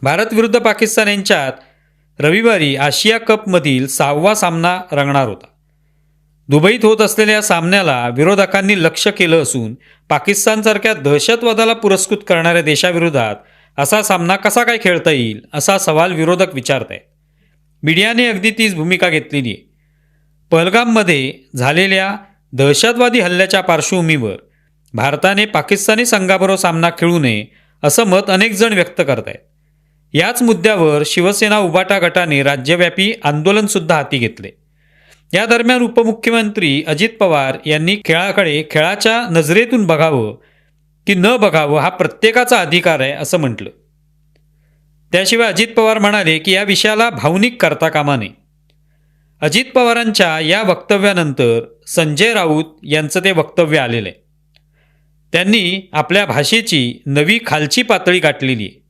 भारत विरुद्ध पाकिस्तान यांच्यात रविवारी आशिया कपमधील 6वा सामना रंगणार होता. दुबईत होत असलेल्या सामन्याला विरोधकांनी लक्ष केलं असून पाकिस्तानसारख्या दहशतवादाला पुरस्कृत करणाऱ्या देशाविरोधात असा सामना कसा काय खेळता येईल असा सवाल विरोधक विचारत आहेत. मीडियाने अगदी तीच भूमिका घेतलेली आहे. पहलगाममध्ये झालेल्या दहशतवादी हल्ल्याच्या पार्श्वभूमीवर भारताने पाकिस्तानी संघाबरोबर सामना खेळू नये असं मत अनेक जण व्यक्त करत आहेत. याच मुद्द्यावर शिवसेना उभाटा गटाने राज्यव्यापी आंदोलनसुद्धा हाती घेतले. या दरम्यान उपमुख्यमंत्री अजित पवार यांनी खेळाकडे खेळाच्या नजरेतून बघावं की न बघावं हा प्रत्येकाचा अधिकार आहे असं म्हटलं. त्याशिवाय अजित पवार म्हणाले की या विषयाला भावनिक करता कामा नये. अजित पवारांच्या या वक्तव्यानंतर संजय राऊत यांचं ते वक्तव्य आलेलं आहे. त्यांनी आपल्या भाषेची नवी खालची पातळी गाठलेली आहे.